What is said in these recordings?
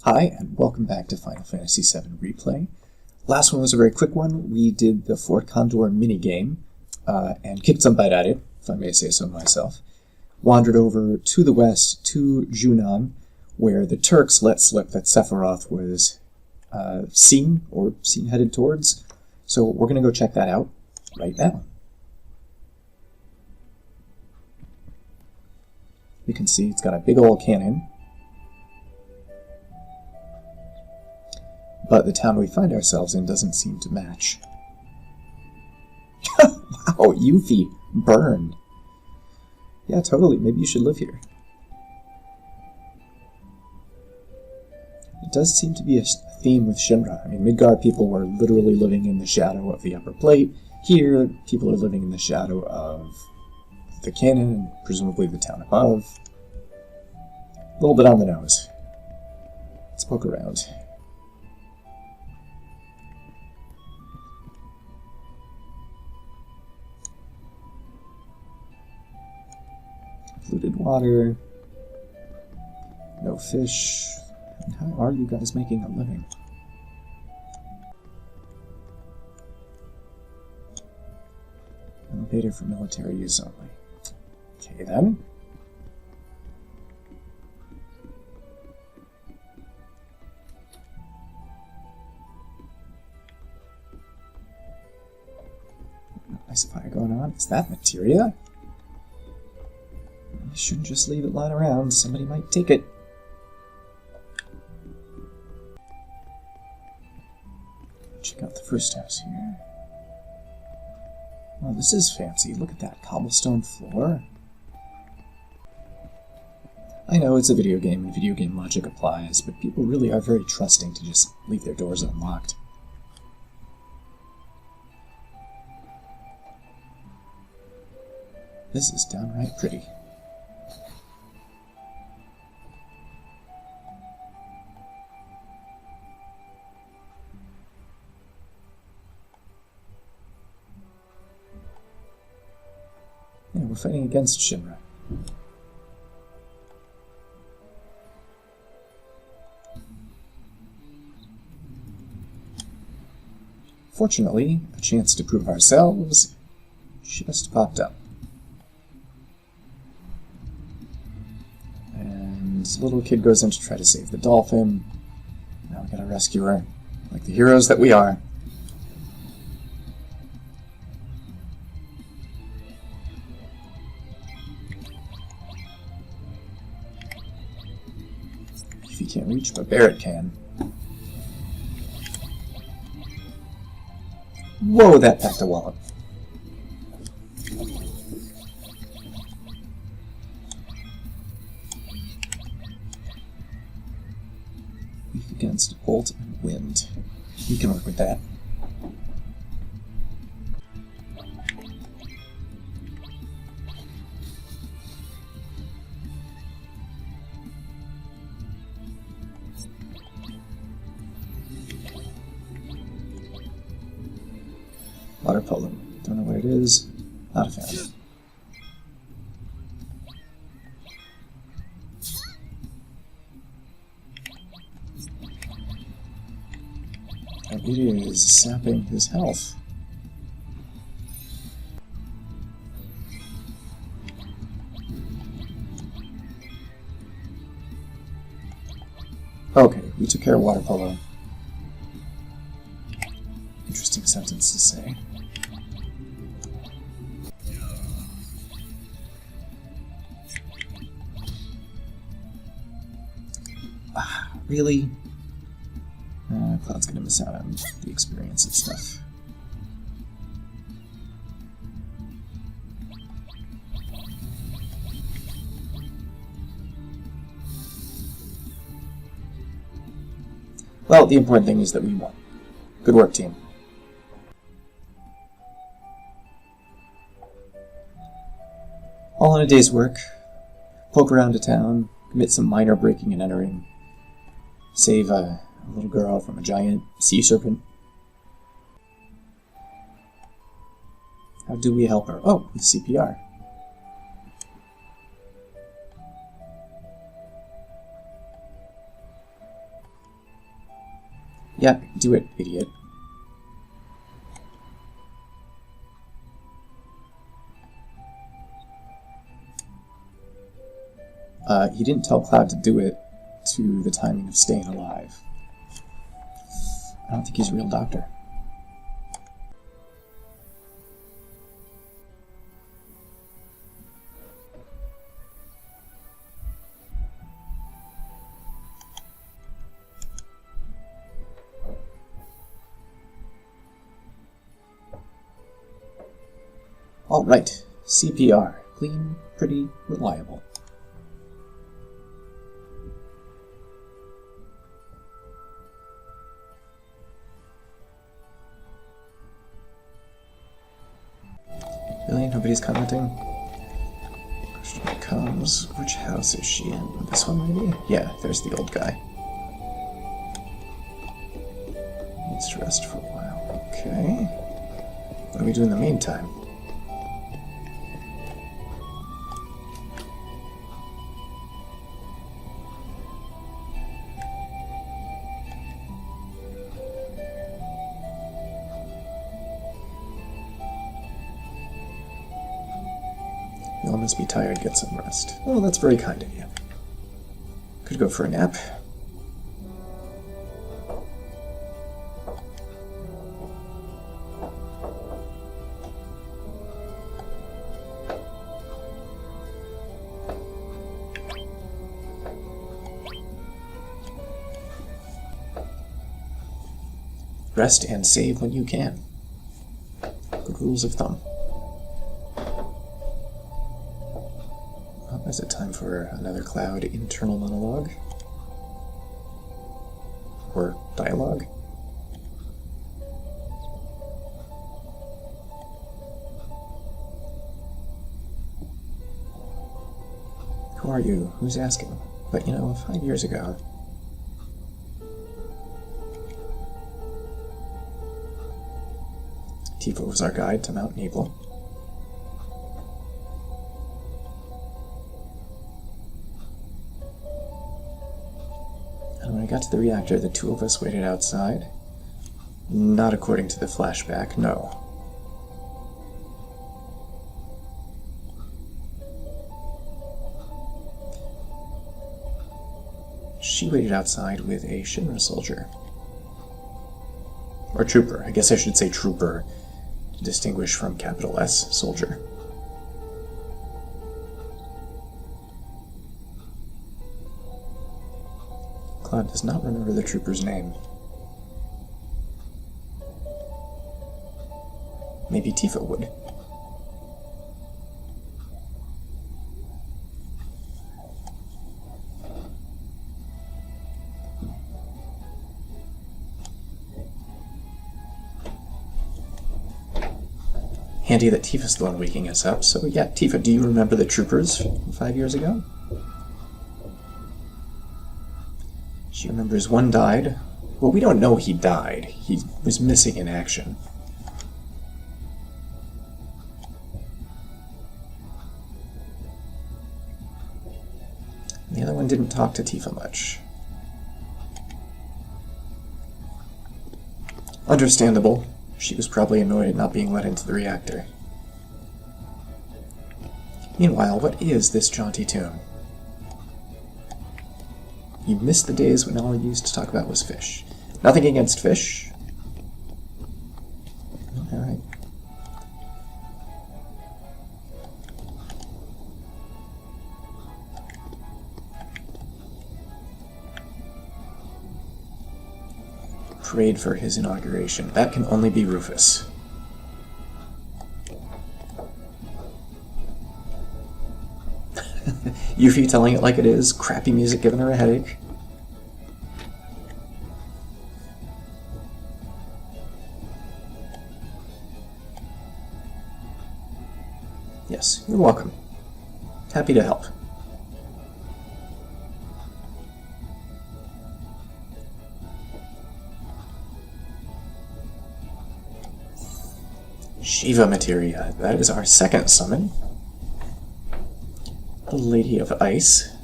Hi, and welcome back to Final Fantasy VII Replay. Last one was a very quick one. We did the Fort Condor minigame, and kicked some butt at it, if I may say so myself. Wandered over to the west to Junon, where the Turks let slip that Sephiroth was seen headed towards. So we're going to go check that out right now. You can see it's got a big old cannon. But the town we find ourselves in doesn't seem to match. Wow, Yuffie, burned. Yeah, totally. Maybe you should live here. It does seem to be a theme with Shinra. I mean, Midgard people were literally living in the shadow of the upper plate. Here, people are living in the shadow of the cannon, and presumably the town above. A little bit on the nose. Let's poke around. Polluted water. No fish. And how are you guys making a living? Elevator for military use only. Okay then. Nice fire going on. Is that materia? You shouldn't just leave it lying around. Somebody might take it. Check out the first house here. Oh, this is fancy. Look at that cobblestone floor. I know it's a video game and video game logic applies, but people really are very trusting to just leave their doors unlocked. This is downright pretty. Yeah, we're fighting against Shinra. Fortunately, a chance to prove ourselves just popped up. And this little kid goes in to try to save the dolphin. Now we gotta rescue her, like the heroes that we are. If you can't reach, but Barrett can. Whoa, that packed a wallop. Weak against bolt and wind. We can work with that. Water polo. Don't know where it is. Not a fan. And it is sapping his health. Okay, we took care of water polo. Interesting sentence to say. Really? Cloud's gonna miss out on the experience and stuff. Well, the important thing is that we won. Good work, team. All in a day's work. Poke around a town, commit some minor breaking and entering. Save a little girl from a giant sea serpent. How do we help her? Oh, with CPR. Yeah, do it, idiot. He didn't tell Cloud to do it to the timing of Stayin Alive. I don't think he's a real doctor. Alright, CPR. Clean, pretty, reliable. Really? Nobody's commenting? Question becomes, which house is she in? This one, maybe? Yeah, there's the old guy. Needs to rest for a while. Okay. What do we do in the meantime? You all must be tired. Get some rest. Oh, that's very kind of you. Could go for a nap. Rest and save when you can. Good rules of thumb. Is it time for another Cloud internal monologue? Or dialogue? Who are you? Who's asking? But you know, 5 years ago... Tifa was our guide to Mount Nebel. And when I got to the reactor, the two of us waited outside. Not according to the flashback, no. She waited outside with a Shinra soldier. Or trooper. I guess I should say trooper, to distinguish from capital S, soldier. Cloud does not remember the trooper's name. Maybe Tifa would. Handy that Tifa's the one waking us up, so yeah, Tifa, do you remember the troopers from 5 years ago? She remembers one died. Well, we don't know he died. He was missing in action. The other one didn't talk to Tifa much. Understandable. She was probably annoyed at not being let into the reactor. Meanwhile, what is this jaunty tune? You missed the days when all you used to talk about was fish. Nothing against fish. Alright. Prayed for his inauguration. That can only be Rufus. Yuffie telling it like it is. Crappy music giving her a headache. Yes, you're welcome. Happy to help. Shiva Materia. That is our second summon. The Lady of Ice.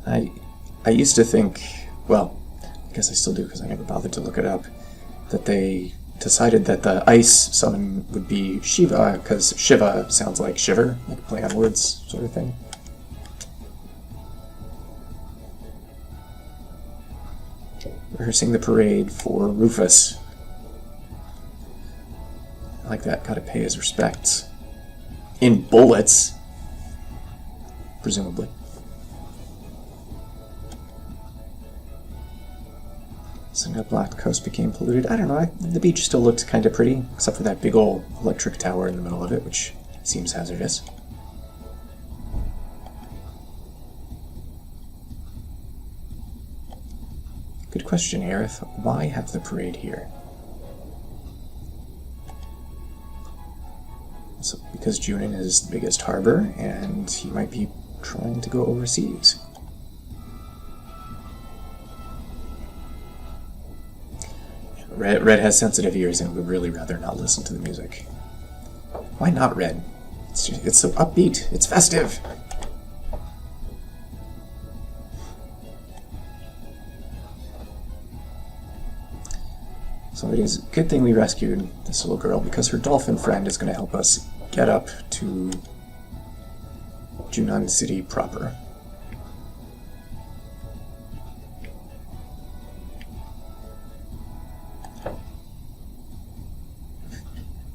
I used to think, well, I guess I still do because I never bothered to look it up, that they decided that the ice summon would be Shiva because Shiva sounds like shiver, like a play on words sort of thing. Rehearsing the parade for Rufus. I like that, gotta pay his respects. In bullets, presumably. Suddenly the black coast became polluted. I don't know, the beach still looked kind of pretty, except for that big old electric tower in the middle of it, which seems hazardous. Good question, Aerith. Why have the parade here? So, because Junon is the biggest harbor, and he might be trying to go overseas. Red has sensitive ears and would really rather not listen to the music. Why not Red? It's so upbeat. It's festive. So it is a good thing we rescued this little girl, because her dolphin friend is going to help us get up to Junon City proper.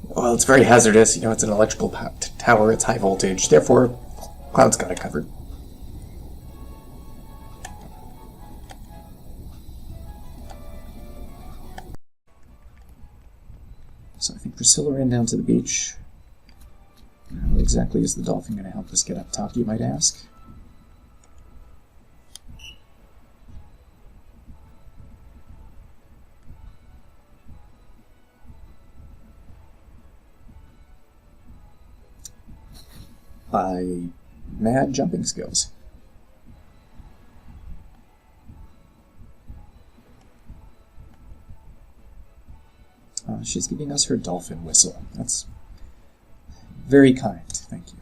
Well, it's very hazardous. You know, it's an electrical tower, it's high voltage, therefore, Cloud's got it covered. So I think Priscilla ran down to the beach. How exactly is the dolphin going to help us get up top, you might ask? By mad jumping skills. She's giving us her dolphin whistle. That's very kind, thank you.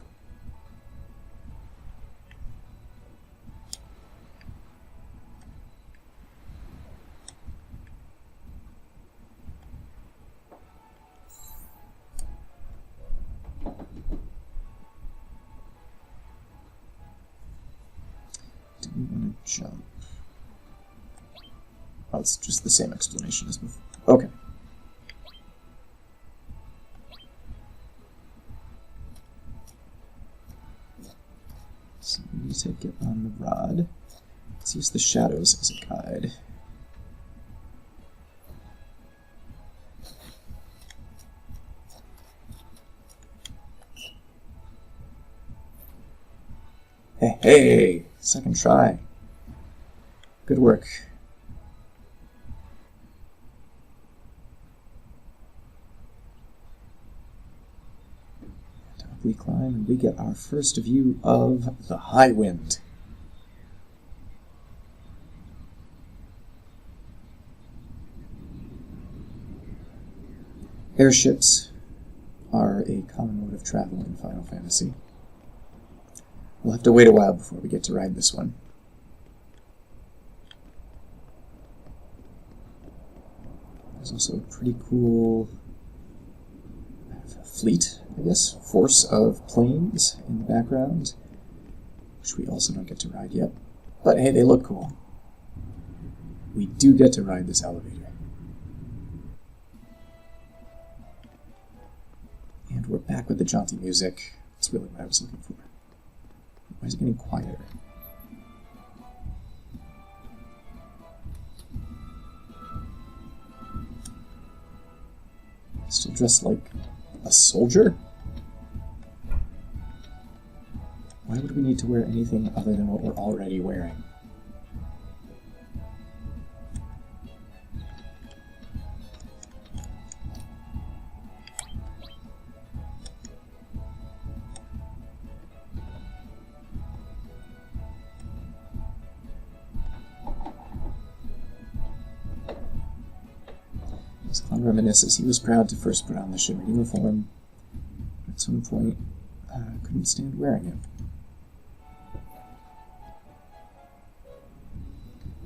Do we want to jump? Oh, it's just the same explanation as before. Okay. So we need to get on the rod. Let's use the shadows as a guide. Hey, second try. Good work. We climb and we get our first view of the high wind. Airships are a common mode of travel in Final Fantasy. We'll have to wait a while before we get to ride this one. There's also a pretty cool fleet, I guess, force of planes in the background, which we also don't get to ride yet. But hey, they look cool. We do get to ride this elevator. And we're back with the jaunty music. That's really what I was looking for. Why is it getting quieter? Still dressed like a soldier? Why would we need to wear anything other than what we're already wearing? As Clown reminisces, he was proud to first put on the Shinra uniform. At some point, couldn't stand wearing it.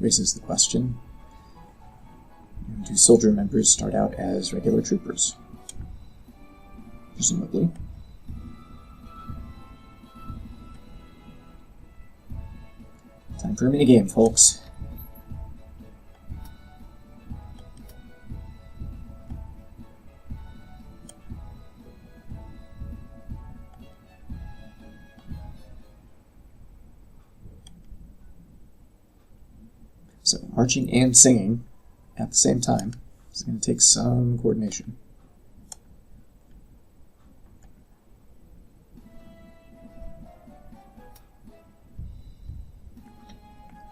raises the question, do soldier members start out as regular troopers? Presumably. Time for a minigame, folks. So, marching and singing at the same time is going to take some coordination.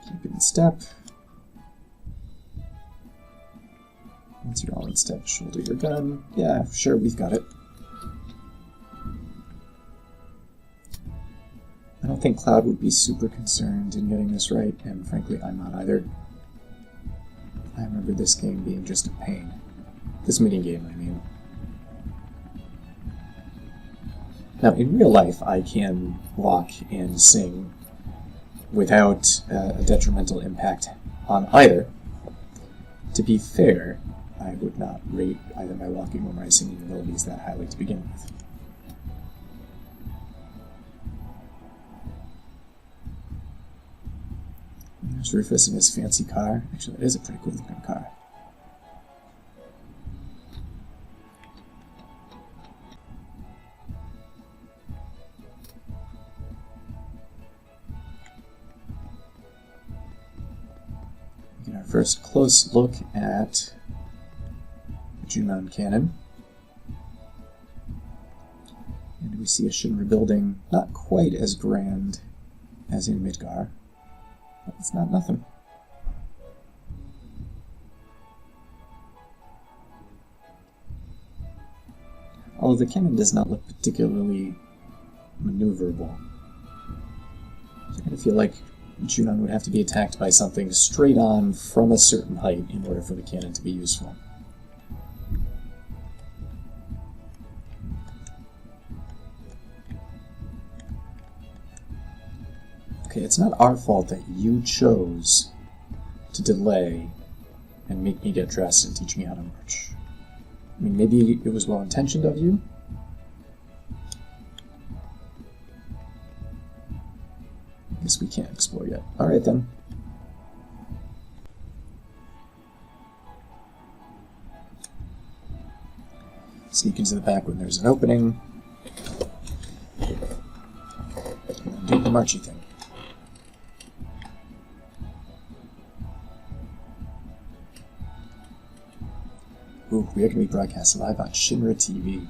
Keep it in step. Once you're all in step, shoulder your gun. Yeah, sure, we've got it. I don't think Cloud would be super concerned in getting this right, and frankly, I'm not either. I remember this game being just a pain. This minigame, I mean. Now, in real life, I can walk and sing without a detrimental impact on either. To be fair, I would not rate either my walking or my singing abilities that highly to begin with. There's Rufus in his fancy car. Actually, that is a pretty cool looking car. We get our first close look at the Junon cannon. And we see a Shinra building not quite as grand as in Midgar. But it's not nothing. Although the cannon does not look particularly maneuverable. So I kind of feel like Junon would have to be attacked by something straight on from a certain height in order for the cannon to be useful. Okay, it's not our fault that you chose to delay and make me get dressed and teach me how to march. I mean, maybe it was well-intentioned of you. I guess we can't explore yet. Alright then. Sneak into the back when there's an opening. And do the marchy thing. Ooh, we are going to be broadcast live on Shinra TV.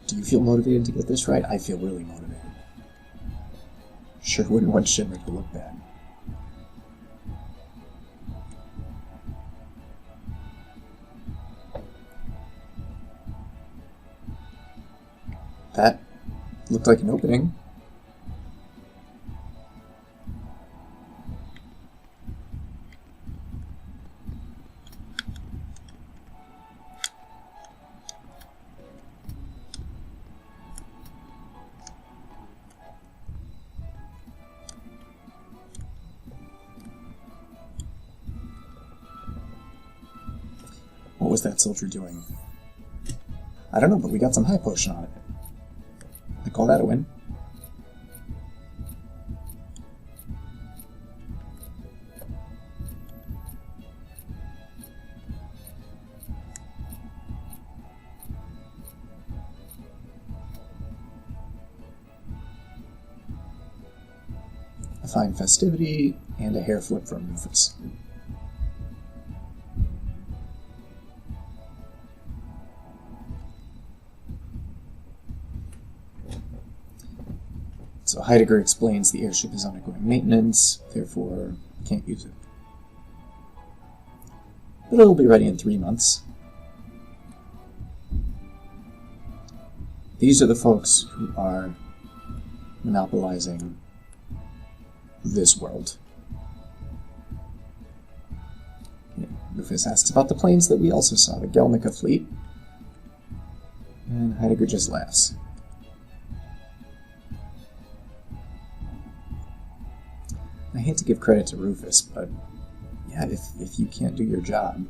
Do you feel motivated to get this right? I feel really motivated. Sure wouldn't want Shinra to look bad. That looked like an opening. What was that soldier doing? I don't know, but we got some high potion on it. I call that a win. A fine festivity and a hair flip from Rufus. So Heidegger explains the airship is undergoing maintenance, therefore can't use it. But it'll be ready in 3 months. These are the folks who are monopolizing this world. Okay. Rufus asks about the planes that we also saw, the Gelnica fleet. And Heidegger just laughs. I hate to give credit to Rufus, but yeah, if you can't do your job,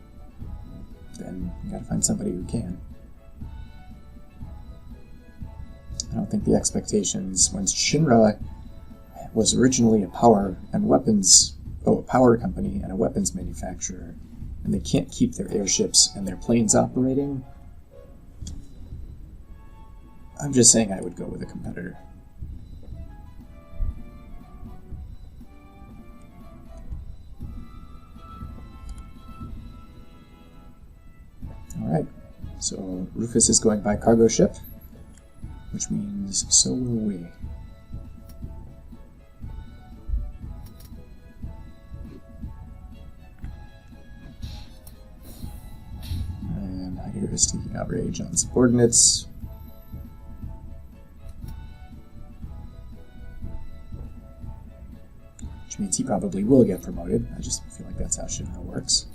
then you gotta find somebody who can. I don't think the expectations, when Shinra was originally a power company and a weapons manufacturer, and they can't keep their airships and their planes operating, I'm just saying I would go with a competitor. Alright, so Rufus is going by cargo ship, which means so will we. And Heidegger is taking outrage on subordinates. Which means he probably will get promoted. I just feel like that's how Shinra works.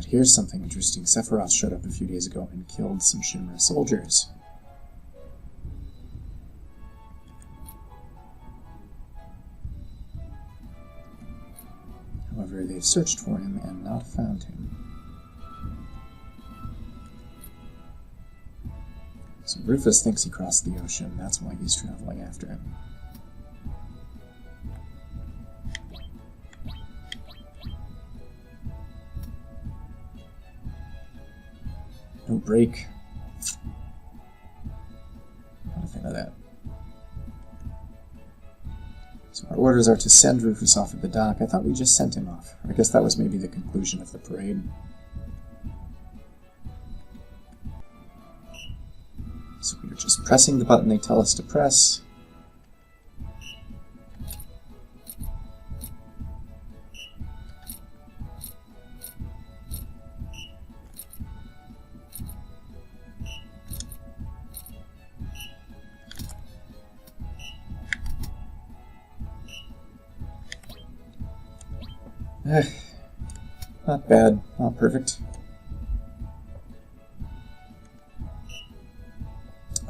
Here's something interesting. Sephiroth showed up a few days ago and killed some Shinra soldiers. However, they've searched for him and not found him. So Rufus thinks he crossed the ocean. That's why he's traveling after him. No break. Not a fan of that. So our orders are to send Rufus off at the dock. I thought we just sent him off. I guess that was maybe the conclusion of the parade. So we're just pressing the button they tell us to press. Not bad, not perfect.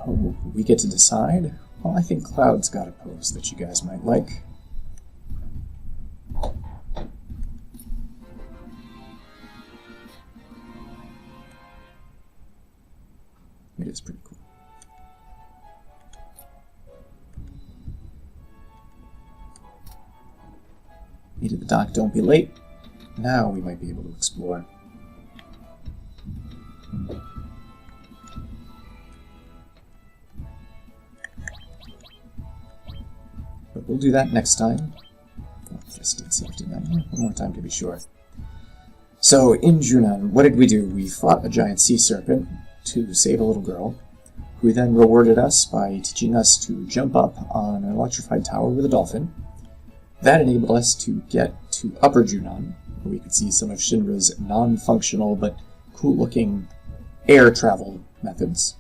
Oh, we get to decide? Well, I think Cloud's got a pose that you guys might like. It is pretty cool. Meet at the dock, don't be late. Now we might be able to explore. But we'll do that next time. Oh, just did safety now. One more time to be sure. So, in Junon, what did we do? We fought a giant sea serpent to save a little girl, who then rewarded us by teaching us to jump up on an electrified tower with a dolphin. That enabled us to get to Upper Junon, where we could see some of Shinra's non-functional but cool-looking air travel methods.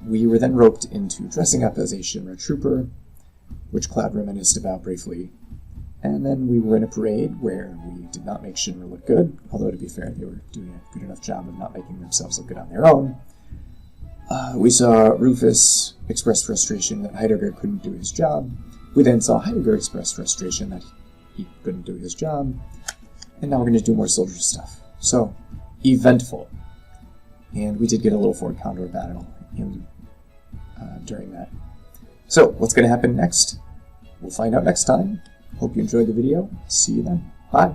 We were then roped into dressing up as a Shinra trooper, which Cloud reminisced about briefly. And then we were in a parade where we did not make Shinra look good, although to be fair, they were doing a good enough job of not making themselves look good on their own. We saw Rufus express frustration that Heidegger couldn't do his job. We then saw Heidegger express frustration that he couldn't do his job. And now we're going to do more soldier stuff. So, eventful. And we did get a little Ford Condor battle during that. So, what's going to happen next? We'll find out next time. Hope you enjoyed the video. See you then. Bye.